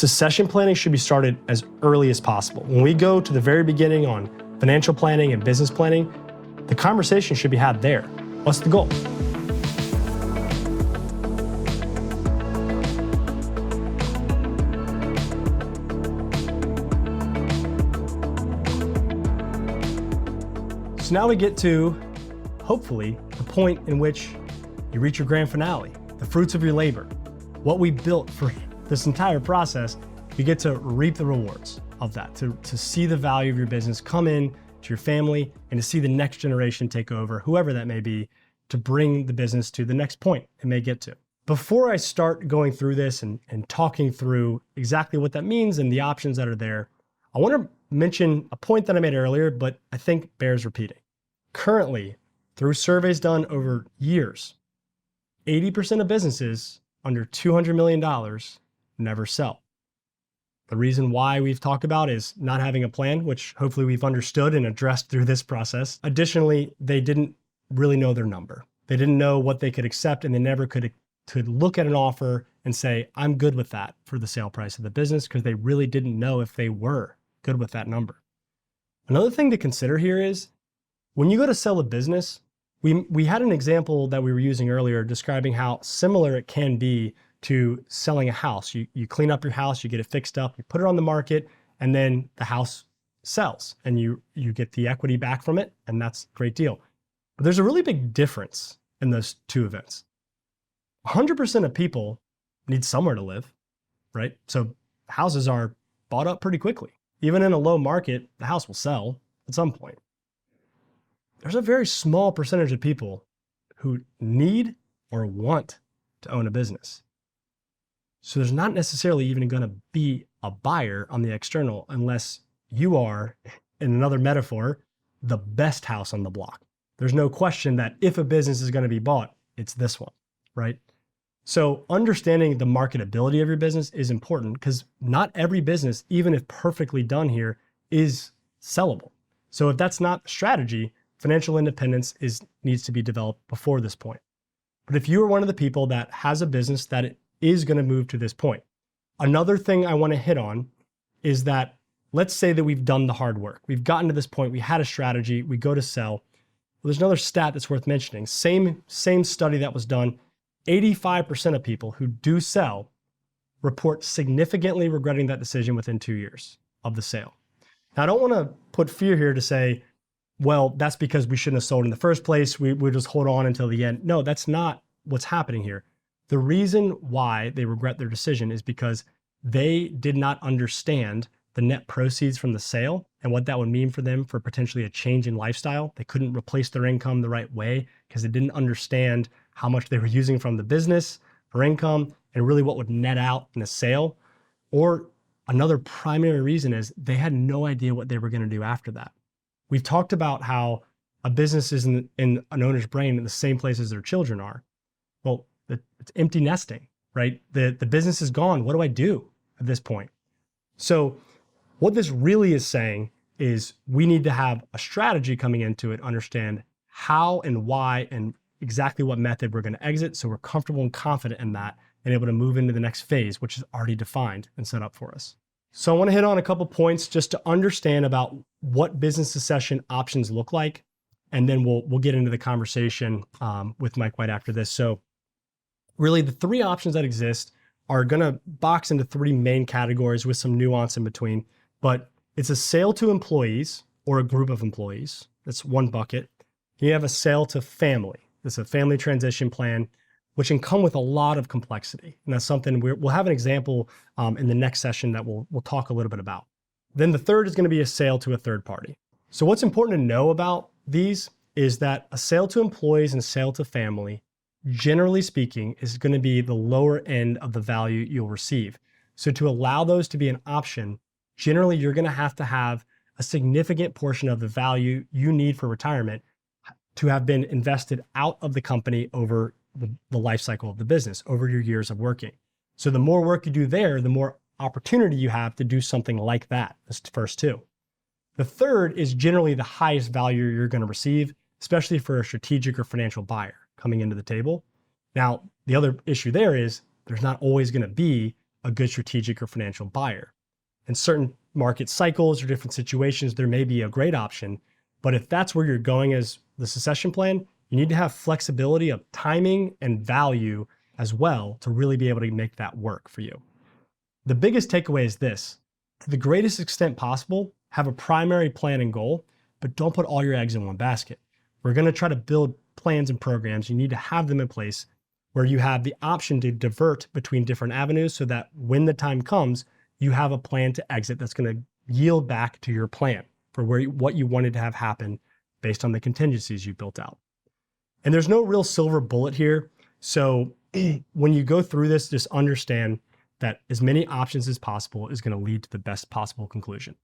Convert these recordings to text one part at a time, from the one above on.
Succession planning should be started as early as possible. When we go to the very beginning on financial planning and business planning, the conversation should be had there. What's the goal? So now we get to, hopefully, the point in which you reach your grand finale, the fruits of your labor. What we built for this entire process, you get to reap the rewards of that, to see the value of your business come in to your family and to see the next generation take over, whoever that may be, to bring the business to the next point it may get to. Before I start going through this and talking through exactly what that means and the options that are there, I want to mention a point that I made earlier, but I think bears repeating. Currently, through surveys done over years, 80% of businesses under $200 million never sell. The reason why we've talked about is not having a plan, which hopefully we've understood and addressed through this process. Additionally, they didn't really know their number. They didn't know what they could accept, and they never could look at an offer and say, I'm good with that for the sale price of the business, because they really didn't know if they were good with that number. Another thing to consider here is when you go to sell a business, we had an example that we were using earlier describing how similar it can be to selling a house. You clean up your house, you get it fixed up, you put it on the market, and then the house sells and you get the equity back from it, and that's a great deal. But there's a really big difference in those two events. 100% of people need somewhere to live, right? So houses are bought up pretty quickly. Even in a low market, the house will sell at some point. There's a very small percentage of people who need or want to own a business. So there's not necessarily even going to be a buyer on the external unless you are, in another metaphor, the best house on the block. There's no question that if a business is going to be bought, it's this one, right? So understanding the marketability of your business is important, because not every business, even if perfectly done here, is sellable. So if that's not a strategy, financial independence needs to be developed before this point. But if you are one of the people that has a business that it is going to move to this point, another thing I want to hit on is that let's say that we've done the hard work. We've gotten to this point. We had a strategy. We go to sell. Well, there's another stat that's worth mentioning. Same study that was done. 85% of people who do sell report significantly regretting that decision within 2 years of the sale. Now, I don't want to put fear here to say, well, that's because we shouldn't have sold in the first place. We'll just hold on until the end. No, that's not what's happening here. The reason why they regret their decision is because they did not understand the net proceeds from the sale and what that would mean for them for potentially a change in lifestyle. They couldn't replace their income the right way because they didn't understand how much they were using from the business for income and really what would net out in a sale. Or another primary reason is they had no idea what they were going to do after that. We've talked about how a business is in an owner's brain in the same place as their children are. Well, it's empty nesting, right? The business is gone. What do I do at this point? So what this really is saying is we need to have a strategy coming into it, understand how and why and exactly what method we're going to exit, so we're comfortable and confident in that and able to move into the next phase, which is already defined and set up for us. So I want to hit on a couple points just to understand about what business succession options look like, and then we'll get into the conversation with Mike White after this. So really the three options that exist are going to box into three main categories with some nuance in between, but it's a sale to employees or a group of employees. That's one bucket. You have a sale to family. It's a family transition plan, which can come with a lot of complexity. And that's something we'll have an example in the next session that we'll talk a little bit about. Then the third is going to be a sale to a third party. So what's important to know about these is that a sale to employees and a sale to family, generally speaking, is going to be the lower end of the value you'll receive. So to allow those to be an option, generally you're going to have a significant portion of the value you need for retirement to have been invested out of the company over the life cycle of the business, over your years of working. So the more work you do there, the more opportunity you have to do something like that, as first two. The third is generally the highest value you're going to receive, especially for a strategic or financial buyer coming into the table. Now, the other issue there is there's not always going to be a good strategic or financial buyer. In certain market cycles or different situations, there may be a great option. But if that's where you're going as the succession plan, you need to have flexibility of timing and value as well to really be able to make that work for you. The biggest takeaway is this: to the greatest extent possible, have a primary plan and goal, but don't put all your eggs in one basket. We're going to try to build plans and programs. You need to have them in place where you have the option to divert between different avenues so that when the time comes, you have a plan to exit that's going to yield back to your plan for what you wanted to have happen based on the contingencies you built out. And there's no real silver bullet here. So when you go through this, just understand that as many options as possible is going to lead to the best possible conclusion.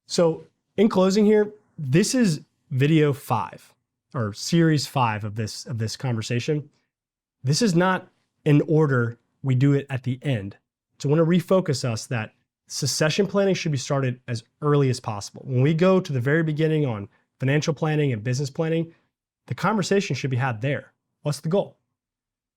So in closing here, this is video 5 or series 5 of this conversation. This is not in order we do it at the end. So I want to refocus us that succession planning should be started as early as possible. When we go to the very beginning on financial planning and business planning, the conversation should be had there. What's the goal?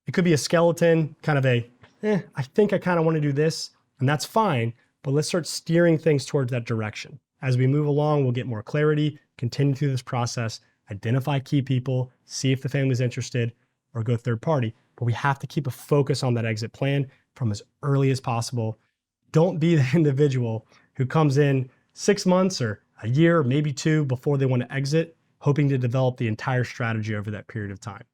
It could be a skeleton, kind of I think I kind of want to do this, and that's fine, but let's start steering things towards that direction. As we move along, we'll get more clarity, continue through this process, identify key people, see if the family's interested, or go third party. But we have to keep a focus on that exit plan from as early as possible. Don't be the individual who comes in 6 months or a year, or maybe 2 before they want to exit, hoping to develop the entire strategy over that period of time.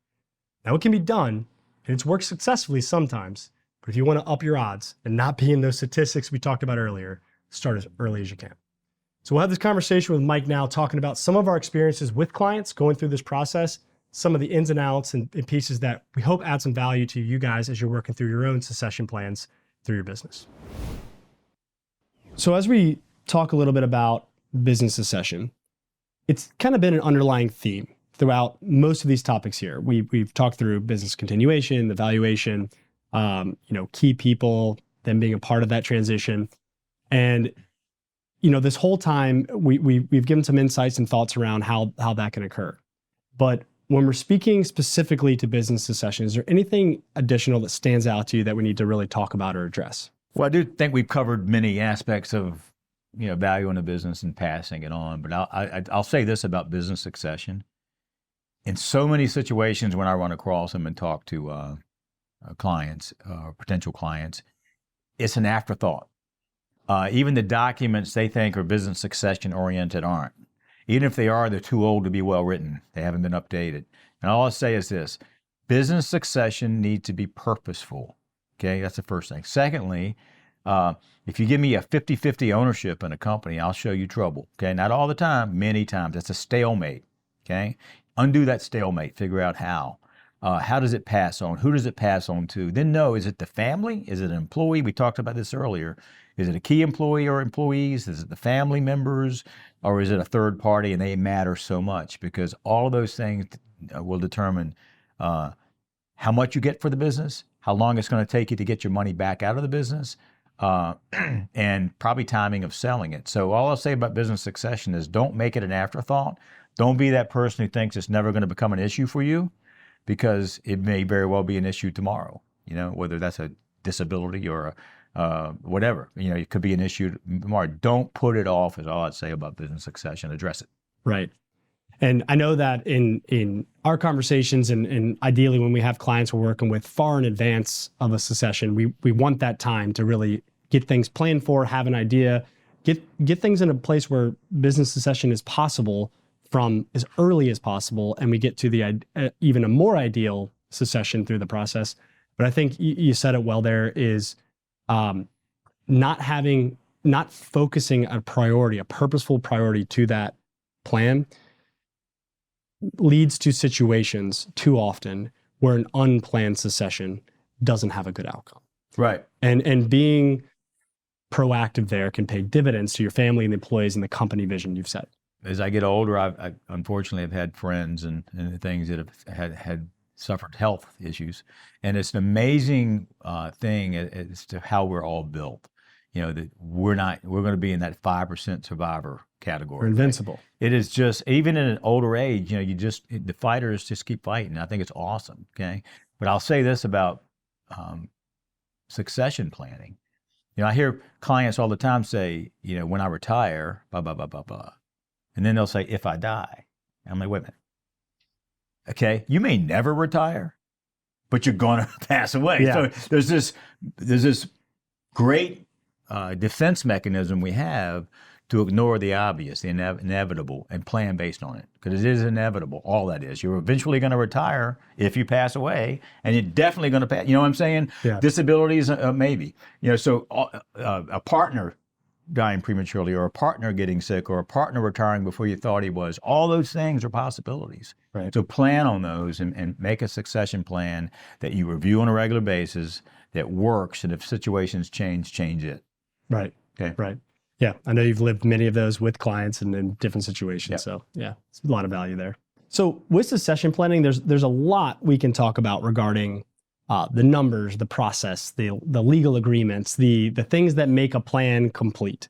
Now it can be done, and it's worked successfully sometimes, but if you want to up your odds and not be in those statistics we talked about earlier, start as early as you can. So we'll have this conversation with Mike now, talking about some of our experiences with clients going through this process, some of the ins and outs and pieces that we hope add some value to you guys as you're working through your own succession plans through your business. So as we talk a little bit about business succession, it's kind of been an underlying theme throughout most of these topics here. We've talked through business continuation, the valuation, key people, them being a part of that transition. And this whole time we've given some insights and thoughts around how that can occur. But when we're speaking specifically to business succession, is there anything additional that stands out to you that we need to really talk about or address? Well, I do think we've covered many aspects of value in a business and passing it on. But I'll say this about business succession. In so many situations when I run across them and talk to clients, potential clients, it's an afterthought. Even the documents they think are business succession oriented aren't. Even if they are, they're too old to be well written. They haven't been updated. And all I'll say is this: business succession needs to be purposeful. Okay, that's the first thing. Secondly, if you give me a 50-50 ownership in a company, I'll show you trouble. Okay, not all the time, many times. That's a stalemate. Okay, undo that stalemate. Figure out how. How does it pass on? Who does it pass on to? Then know, is it the family? Is it an employee? We talked about this earlier. Is it a key employee or employees? Is it the family members? Or is it a third party? And they matter so much because all of those things will determine how much you get for the business, how long it's going to take you to get your money back out of the business, and probably timing of selling it. So all I'll say about business succession is don't make it an afterthought. Don't be that person who thinks it's never going to become an issue for you, because it may very well be an issue tomorrow, whether that's a disability or whatever, it could be an issue tomorrow. Don't put it off is all I'd say about business succession. Address it. Right. And I know that in our conversations and ideally when we have clients we're working with far in advance of a succession, we want that time to really get things planned for, have an idea, get things in a place where business succession is possible from as early as possible, and we get to the even a more ideal succession through the process. But I think you said it well there, is not focusing a purposeful priority to that plan leads to situations too often where an unplanned succession doesn't have a good outcome. Right. And being proactive there can pay dividends to your family and the employees and the company vision you've set. As I get older, I unfortunately have had friends and things that have had suffered health issues, and it's an amazing thing as to how we're all built. That we're going to be in that 5% survivor category. We're invincible. Right? It is just, even in an older age, the fighters just keep fighting. I think it's awesome. Okay, but I'll say this about succession planning. I hear clients all the time say, when I retire, blah, blah, blah, blah, blah. And then they'll say, if I die. And I'm like, wait a minute. Okay, you may never retire, but you're going to pass away. Yeah. So there's this great defense mechanism we have to ignore the obvious, the inevitable, and plan based on it. Because it is inevitable, all that is. You're eventually going to retire if you pass away, and you're definitely going to pass. You know what I'm saying? Yeah. Disabilities, maybe. So a partner dying prematurely, or a partner getting sick, or a partner retiring before you thought he was, all those things are possibilities. Right. So plan on those and make a succession plan that you review on a regular basis that works, and if situations change it. Right. Okay. Right. Yeah, I know you've lived many of those with clients and in different situations. Yep. So yeah, it's a lot of value there. So with succession planning, there's a lot we can talk about regarding the numbers, the process, the legal agreements, the things that make a plan complete.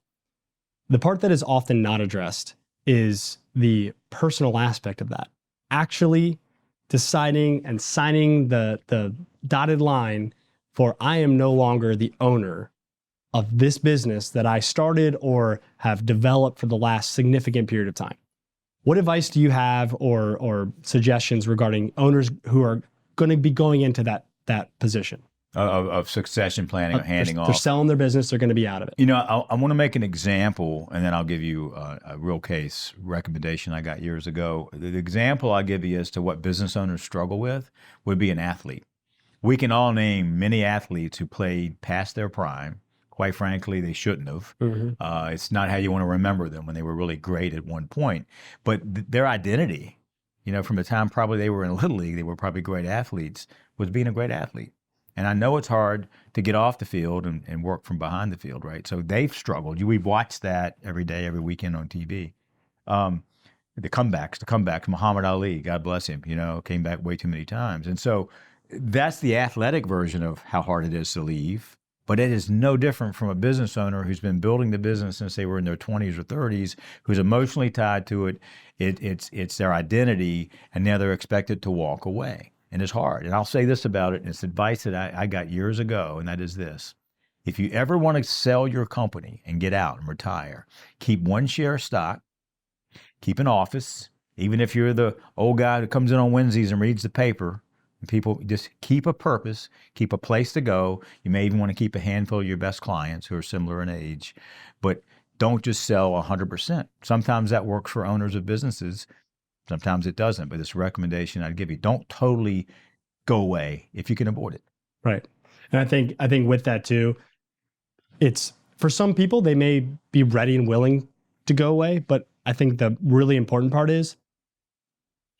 The part that is often not addressed is the personal aspect of that. Actually deciding and signing the dotted line for I am no longer the owner of this business that I started or have developed for the last significant period of time. What advice do you have or suggestions regarding owners who are going to be going into that position? Of succession planning or handing off. They're selling their business, they're going to be out of it. I want to make an example, and then I'll give you a real case recommendation I got years ago. The example I'll give you as to what business owners struggle with would be an athlete. We can all name many athletes who played past their prime. Quite frankly, they shouldn't have. Mm-hmm. It's not how you want to remember them when they were really great at one point. But their identity, from the time probably they were in Little League, they were probably great athletes, was being a great athlete. And I know it's hard to get off the field and work from behind the field, right? So they've struggled. We've watched that every day, every weekend on TV. The comebacks, Muhammad Ali, God bless him, came back way too many times. And so that's the athletic version of how hard it is to leave. But it is no different from a business owner who's been building the business since they were in their 20s or 30s, who's emotionally tied to it. It's their identity, and now they're expected to walk away. And it's hard. And I'll say this about it, and it's advice that I got years ago, and that is this. If you ever want to sell your company and get out and retire, keep one share of stock, keep an office, even if you're the old guy that comes in on Wednesdays and reads the paper. People just keep a purpose, keep a place to go. You may even want to keep a handful of your best clients who are similar in age, but don't just sell 100%. Sometimes that works for owners of businesses. Sometimes it doesn't, but this recommendation I'd give you, don't totally go away if you can avoid it. Right. And I think with that too, it's for some people, they may be ready and willing to go away, but I think the really important part is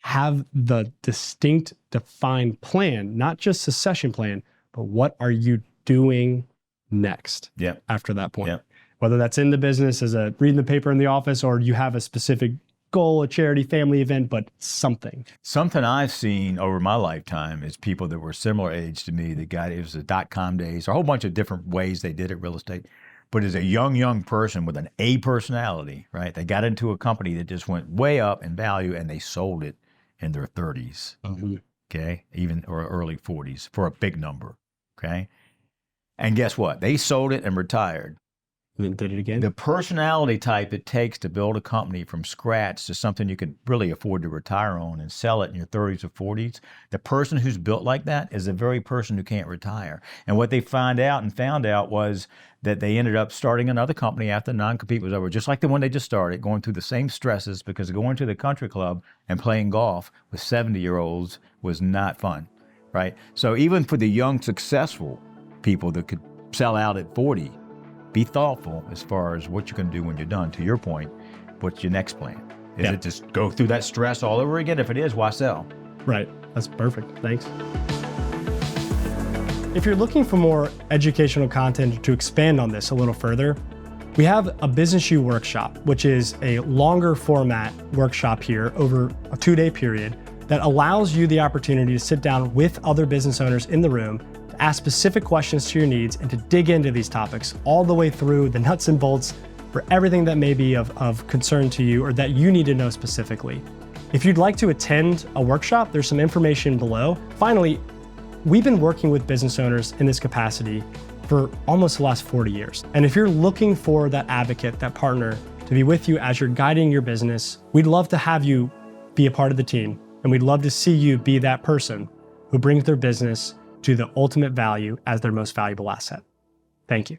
have the distinct, defined plan, not just succession plan, but what are you doing next after that point? Yep. Whether that's in the business as reading the paper in the office, or you have a specific goal, a charity, family event, but something. Something I've seen over my lifetime is people that were similar age to me that it was the dot-com days, or a whole bunch of different ways they did it, real estate. But as a young person with an A personality, right? They got into a company that just went way up in value, and they sold it in their 30s, okay, or early 40s for a big number, okay? And guess what? They sold it and retired. And then did it again? The personality type it takes to build a company from scratch to something you could really afford to retire on and sell it in your 30s or 40s, the person who's built like that is the very person who can't retire. And what they found out was that they ended up starting another company after the non-compete was over, just like the one they just started, going through the same stresses, because going to the country club and playing golf with 70-year-olds was not fun, right? So even for the young, successful people that could sell out at 40, be thoughtful as far as what you're going to do when you're done. To your point, what's your next plan? Is it just go through that stress all over again? If it is, why sell? Right. That's perfect. Thanks. If you're looking for more educational content to expand on this a little further, we have a Business U workshop, which is a longer format workshop here over a 2-day period that allows you the opportunity to sit down with other business owners in the room, to ask specific questions to your needs, and to dig into these topics all the way through the nuts and bolts for everything that may be of concern to you or that you need to know specifically. If you'd like to attend a workshop, there's some information below. Finally, we've been working with business owners in this capacity for almost the last 40 years. And if you're looking for that advocate, that partner to be with you as you're guiding your business, we'd love to have you be a part of the team. And we'd love to see you be that person who brings their business to the ultimate value as their most valuable asset. Thank you.